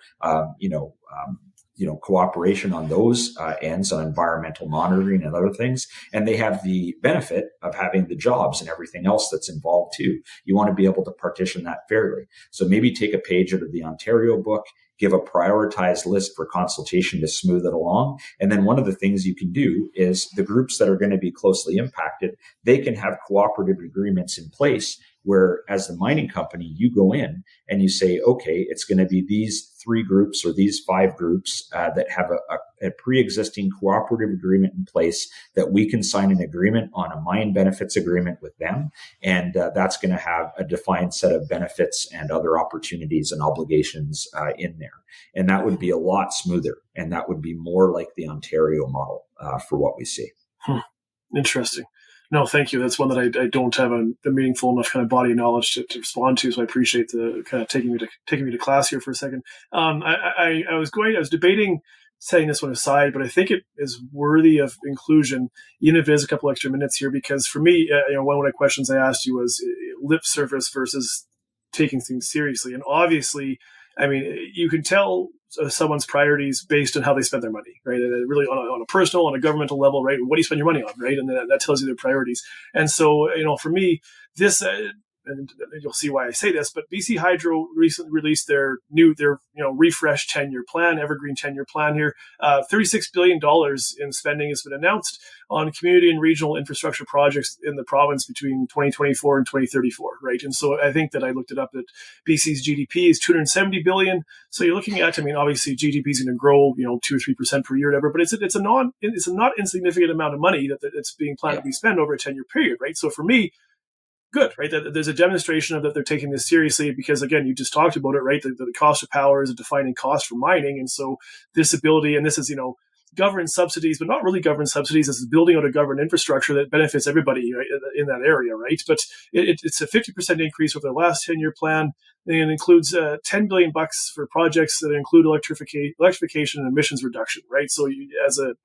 cooperation on those ends, on environmental monitoring and other things. And they have the benefit of having the jobs and everything else that's involved too. You want to be able to partition that fairly. So maybe take a page out of the Ontario book, give a prioritized list for consultation to smooth it along. And then one of the things you can do is the groups that are going to be closely impacted, they can have cooperative agreements in place where as the mining company, you go in and you say, okay, it's going to be these 3 groups or these 5 groups that have a pre-existing cooperative agreement in place that we can sign an agreement on a mine benefits agreement with them. And that's going to have a defined set of benefits and other opportunities and obligations in there. And that would be a lot smoother. And that would be more like the Ontario model for what we see. Interesting. No, thank you. That's one that I don't have a meaningful enough kind of body of knowledge to respond to. So I appreciate the kind of taking me to class here for a second. I was debating setting this one aside, but I think it is worthy of inclusion, even if it is a couple extra minutes here, because for me, one of the questions I asked you was lip service versus taking things seriously. And obviously, I mean, you can tell someone's priorities based on how they spend their money, right? And really on a personal, on a governmental level, right? What do you spend your money on, right? And that tells you their priorities. And so, for me, this, and you'll see why I say this, but BC Hydro recently released their refreshed 10-year plan, evergreen 10-year plan here. $36 billion in spending has been announced on community and regional infrastructure projects in the province between 2024 and 2034, right? And so I think that I looked it up that BC's GDP is $270 billion. So you're looking at, obviously GDP is going to grow, 2 or 3% per year, whatever, but it's a not insignificant amount of money that's being planned to be spent over a 10-year period, right? So for me, good, right? That there's a demonstration of that they're taking this seriously because, again, you just talked about it, right? The cost of power is a defining cost for mining. And so this ability, and this is, government subsidies, but not really government subsidies. This is building out a government infrastructure that benefits everybody, right, in that area, right? But it's a 50% increase over the last 10-year plan. And it includes $10 billion for projects that include electrification and emissions reduction, right? So as a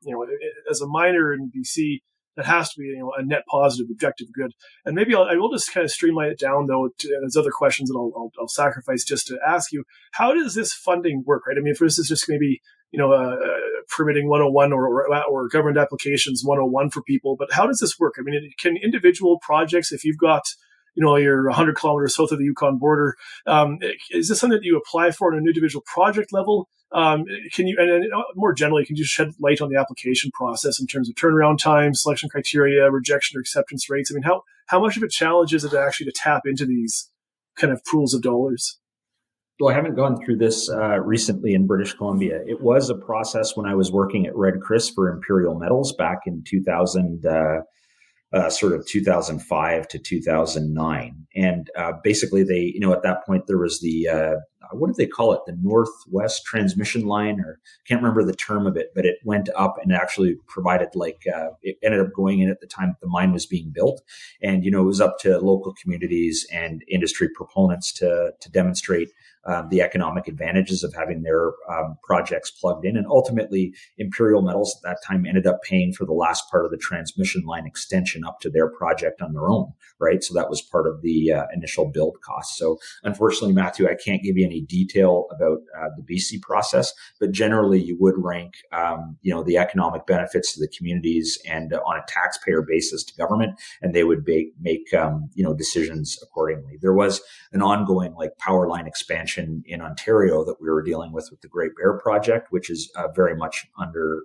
miner in BC, that has to be a net positive objective good. And maybe I will just kind of streamline it down though. There's other questions that I'll sacrifice just to ask you. How does this funding work, right? I mean, for instance, just maybe permitting 101 or government applications 101 for people. But how does this work? I mean, can individual projects, if you've got you're 100 kilometers south of the Yukon border, is this something that you apply for on an individual project level? Can you, and more generally, can you shed light on the application process in terms of turnaround time, selection criteria, rejection or acceptance rates? I mean, how much of a challenge is it actually to tap into these kind of pools of dollars? Well, I haven't gone through this recently in British Columbia. It was a process when I was working at Red Chris for Imperial Metals back in 2005 to 2009. And basically they, at that point there was the what did they call it? The Northwest Transmission Line, or can't remember the term of it, but it went up and actually provided it ended up going in at the time the mine was being built. And, it was up to local communities and industry proponents to demonstrate the economic advantages of having their projects plugged in. And ultimately, Imperial Metals at that time ended up paying for the last part of the transmission line extension up to their project on their own, right? So that was part of the initial build cost. So unfortunately, Matthew, I can't give you any detail about the BC process, but generally you would rank, the economic benefits to the communities and on a taxpayer basis to government, and they would make decisions accordingly. There was an ongoing power line expansion in Ontario that we were dealing with the Great Bear project, which is very much under,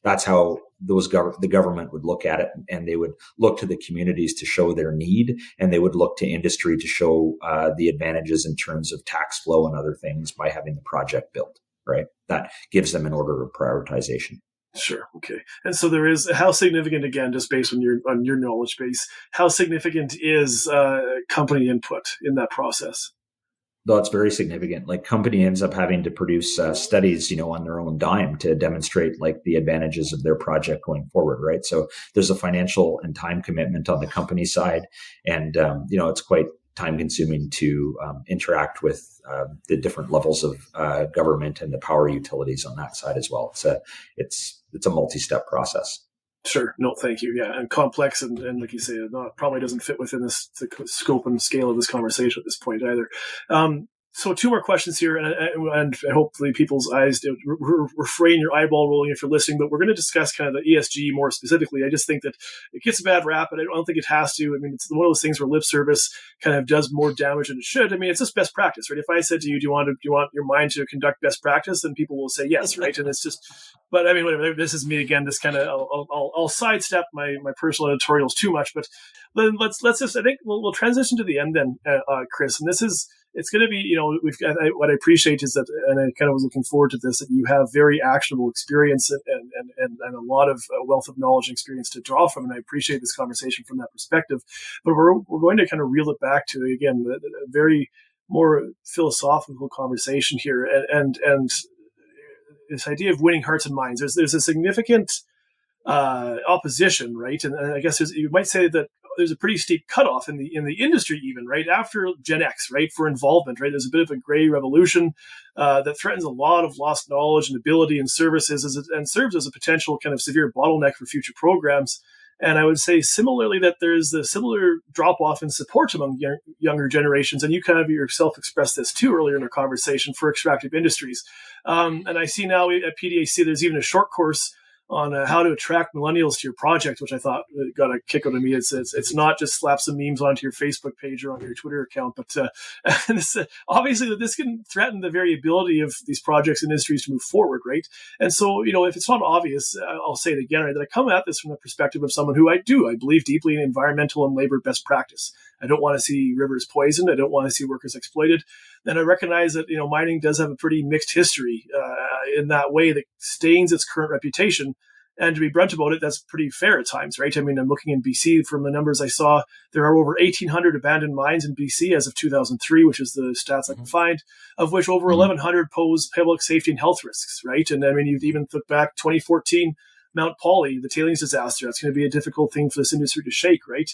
that's how the government would look at it, and they would look to the communities to show their need, and they would look to industry to show the advantages in terms of tax flow and other things by having the project built, right? That gives them an order of prioritization. Sure. Okay. And so there is, how significant, again, just based on your knowledge base, how significant is company input in that process? Though it's very significant. Company ends up having to produce studies, on their own dime to demonstrate the advantages of their project going forward, right? So there's a financial and time commitment on the company side, and it's quite time consuming to interact with the different levels of government and the power utilities on that side as well. It's a multi-step process. Sure. No, thank you. Yeah. And complex and like you say, probably doesn't fit within the scope and scale of this conversation at this point either. So two more questions here, and hopefully people's eyes refrain your eyeball rolling if you're listening, but we're going to discuss kind of the ESG more specifically. I just think that it gets a bad rap, and I don't think it has to. I mean, it's one of those things where lip service kind of does more damage than it should. I mean, it's just best practice, right? If I said to you, do you want your mind to conduct best practice, then people will say yes, right? And it's just, but I mean, whatever. This is me again. This kind of I'll sidestep my personal editorials too much, but then let's just, I think we'll transition to the end then, Chris. And this is, it's going to be, what I appreciate is that, and I kind of was looking forward to this, that you have very actionable experience and a lot of wealth of knowledge and experience to draw from. And I appreciate this conversation from that perspective. But we're going to kind of reel it back to, again, a very more philosophical conversation here. And this idea of winning hearts and minds, there's a significant opposition, right? And I guess you might say that there's a pretty steep cutoff in the industry, even right after Gen X, right, for involvement, right. There's a bit of a gray revolution that threatens a lot of lost knowledge and ability and services, and serves as a potential kind of severe bottleneck for future programs. And I would say similarly that there's a similar drop off in support among younger generations, and you kind of yourself expressed this too earlier in our conversation, for extractive industries. And I see now at PDAC there's even a short course on how to attract millennials to your project, which I thought got a kick out of me. It's not just slap some memes onto your Facebook page or on your Twitter account, but obviously that this can threaten the variability of these projects and industries to move forward, right? And so, if it's not obvious, I'll say it again, right, that I come at this from the perspective of someone who I believe deeply in environmental and labor best practice. I don't want to see rivers poisoned. I don't want to see workers exploited. And I recognize that, mining does have a pretty mixed history in that way that stains its current reputation. And to be blunt about it, that's pretty fair at times, right? I mean, I'm looking in BC from the numbers I saw. There are over 1,800 abandoned mines in BC as of 2003, which is the stats I can find, of which over 1,100 pose public safety and health risks, right? And I mean, you've even looked back 2014, Mount Poly, the tailings disaster. That's going to be a difficult thing for this industry to shake, right?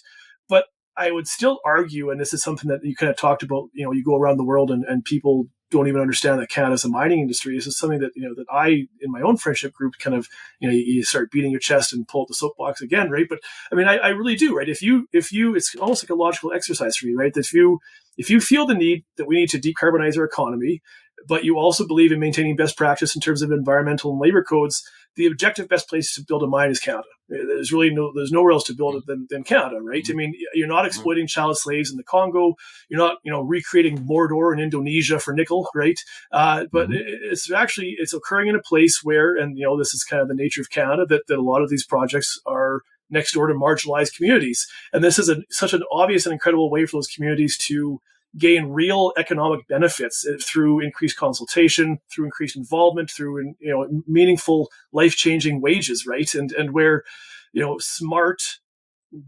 But I would still argue, and this is something that you kind of talked about, you go around the world and people don't even understand that Canada's a mining industry. This is something that, that I, in my own friendship group, kind of, you start beating your chest and pull out the soapbox again, right? But I mean, I really do, right? If you, it's almost like a logical exercise for me, right? That if you feel the need that we need to decarbonize our economy, but you also believe in maintaining best practice in terms of environmental and labor codes, the objective best place to build a mine is Canada. There's nowhere else to build it than Canada, right? I mean, you're not exploiting child slaves in the Congo. You're not, recreating Mordor in Indonesia for nickel, right? But it's occurring in a place where, and this is kind of the nature of Canada, that a lot of these projects are next door to marginalized communities, and this is such an obvious and incredible way for those communities to gain real economic benefits through increased consultation, through increased involvement, through meaningful, life-changing wages, right? And where smart,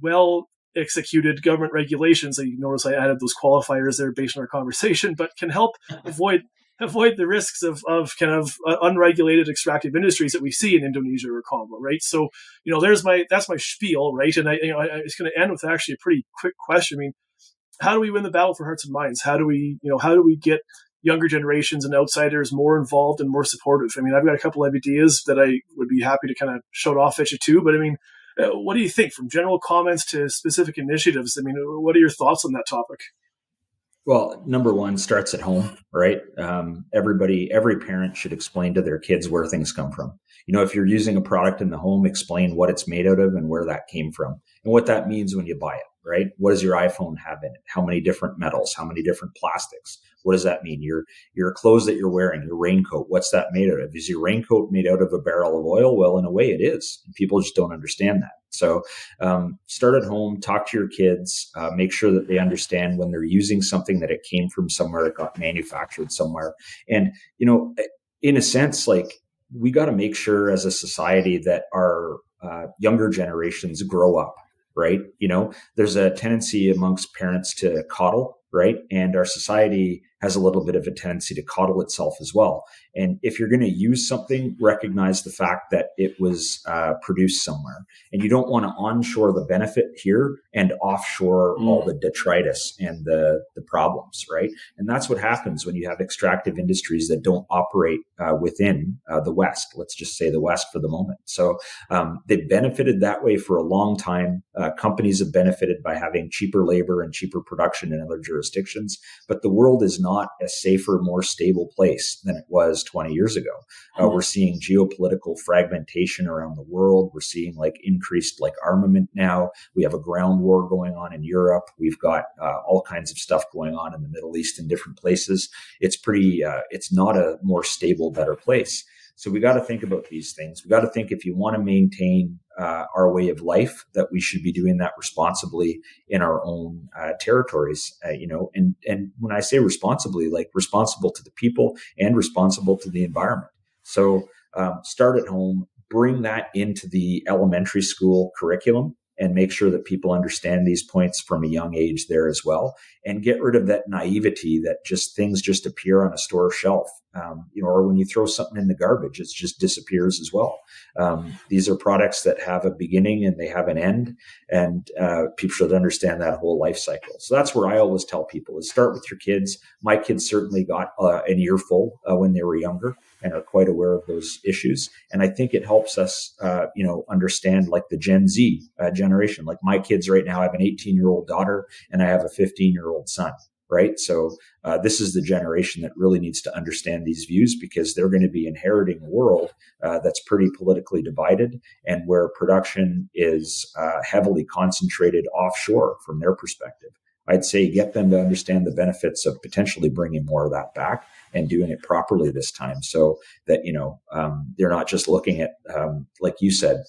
well executed government regulations. So you notice I added those qualifiers there based on our conversation, but can help avoid the risks of kind of unregulated extractive industries that we see in Indonesia or Congo, right? So, that's my spiel, right? And it's going to end with actually a pretty quick question. I mean, how do we win the battle for hearts and minds? How do we get younger generations and outsiders more involved and more supportive? I mean, I've got a couple of ideas that I would be happy to kind of shout off at you too, but I mean, what do you think, from general comments to specific initiatives? I mean, what are your thoughts on that topic? Well, number one starts at home, right? Every parent should explain to their kids where things come from. If you're using a product in the home, explain what it's made out of and where that came from and what that means when you buy it, right? What does your iPhone have in it? How many different metals? How many different plastics? What does that mean? Your clothes that you're wearing, your raincoat, what's that made out of? Is your raincoat made out of a barrel of oil? Well, in a way it is. People just don't understand that. So start at home, talk to your kids, make sure that they understand when they're using something that it came from somewhere, it got manufactured somewhere. And, in a sense, like, we got to make sure as a society that our younger generations grow up, right? There's a tendency amongst parents to coddle, right? And our society has a little bit of a tendency to coddle itself as well. And if you're going to use something, recognize the fact that it was produced somewhere. And you don't want to onshore the benefit here and offshore all the detritus and the problems, right? And that's what happens when you have extractive industries that don't operate within the West. Let's just say the West for the moment. So they've benefited that way for a long time. Companies have benefited by having cheaper labor and cheaper production in other jurisdictions. But the world is not a safer, more stable place than it was 20 years ago. We're seeing geopolitical fragmentation around the world. We're seeing increased armament now. We have a ground war going on in Europe. We've got all kinds of stuff going on in the Middle East in different places. It's not a more stable, better place. So we got to think about these things. We got to think, if you want to maintain our way of life, that we should be doing that responsibly in our own territories, and when I say responsibly, responsible to the people and responsible to the environment. So start at home, bring that into the elementary school curriculum, and make sure that people understand these points from a young age there as well, and get rid of that naivety that things just appear on a store shelf, or when you throw something in the garbage, it just disappears as well. These are products that have a beginning and they have an end, and people should understand that whole life cycle. So that's where I always tell people is start with your kids. My kids certainly got an earful when they were younger and are quite aware of those issues. And I think it helps us, understand the Gen Z generation. Like my kids right now, I have an 18-year-old daughter and I have a 15-year-old son, right? So this is the generation that really needs to understand these views, because they're going to be inheriting a world that's pretty politically divided and where production is heavily concentrated offshore from their perspective. I'd say get them to understand the benefits of potentially bringing more of that back and doing it properly this time, so that, they're not just looking at, like you said,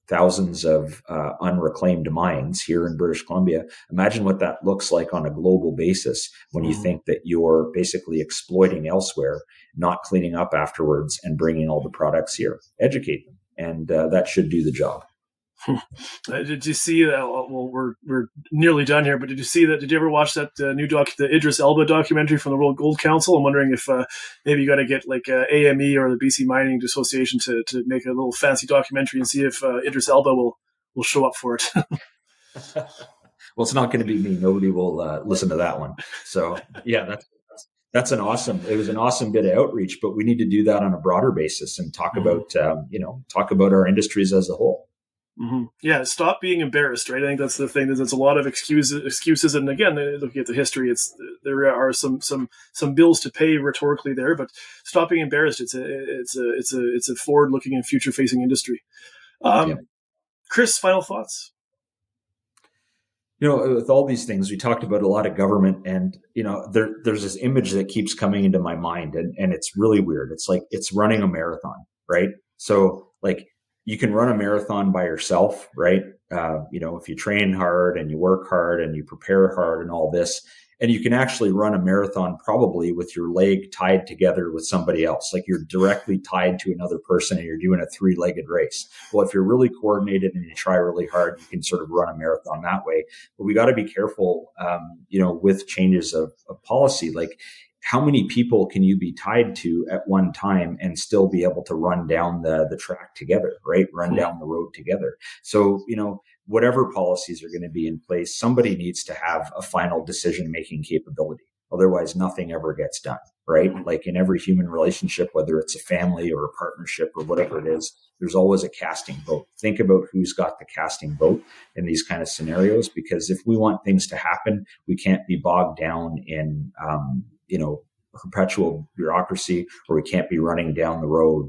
thousands of unreclaimed mines here in British Columbia. Imagine what that looks like on a global basis when you think that you're basically exploiting elsewhere, not cleaning up afterwards and bringing all the products here. Educate them, and that should do the job. Did you see that? Well, we're nearly done here, but did you see that? Did you ever watch that the Idris Elba documentary from the World Gold Council? I'm wondering if maybe you got to get AME or the BC Mining Association to make a little fancy documentary and see if Idris Elba will show up for it. Well, it's not going to be me. Nobody will listen to that one. So yeah, it was an awesome bit of outreach, but we need to do that on a broader basis and talk about our industries as a whole. Mm-hmm. Yeah, stop being embarrassed, right? I think that's the thing. There's a lot of excuses, and again, looking at the history, there are some bills to pay rhetorically there, but stop being embarrassed. It's a forward-looking and future-facing industry. Chris, final thoughts? With all these things, we talked about a lot of government, and there's this image that keeps coming into my mind, and it's really weird. It's like it's running a marathon, right? So you can run a marathon by yourself, right? If you train hard and you work hard and you prepare hard and all this, And you can actually run a marathon probably with your leg tied together with somebody else. Like you're directly tied to another person and you're doing a 3-legged race. Well, if you're really coordinated and you try really hard, you can sort of run a marathon that way. But we got to be careful, with changes of policy. Like, how many people can you be tied to at one time and still be able to run down the track together, right? Run down the road together. So, whatever policies are going to be in place, somebody needs to have a final decision-making capability. Otherwise, nothing ever gets done, right? Like in every human relationship, whether it's a family or a partnership or whatever it is, there's always a casting vote. Think about who's got the casting vote in these kind of scenarios, because if we want things to happen, we can't be bogged down in, perpetual bureaucracy, or we can't be running down the road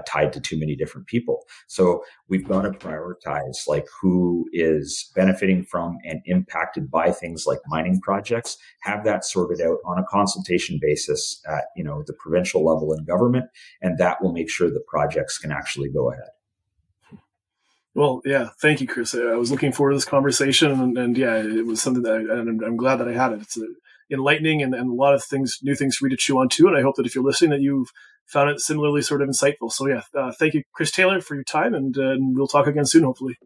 tied to too many different people. So we've got to prioritize like who is benefiting from and impacted by things like mining projects, have that sorted out on a consultation basis at, the provincial level in government, and that will make sure the projects can actually go ahead. Well, yeah, thank you, Chris. I was looking forward to this conversation, and yeah, it was something that I'm glad that I had it. It's enlightening and a lot of new things for me to chew on too. And I hope that if you're listening, that you've found it similarly sort of insightful. So yeah, thank you, Chris Taylor, for your time, and we'll talk again soon, hopefully.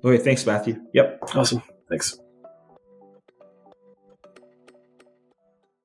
Okay, thanks, Matthew. Yep. Awesome. Thanks.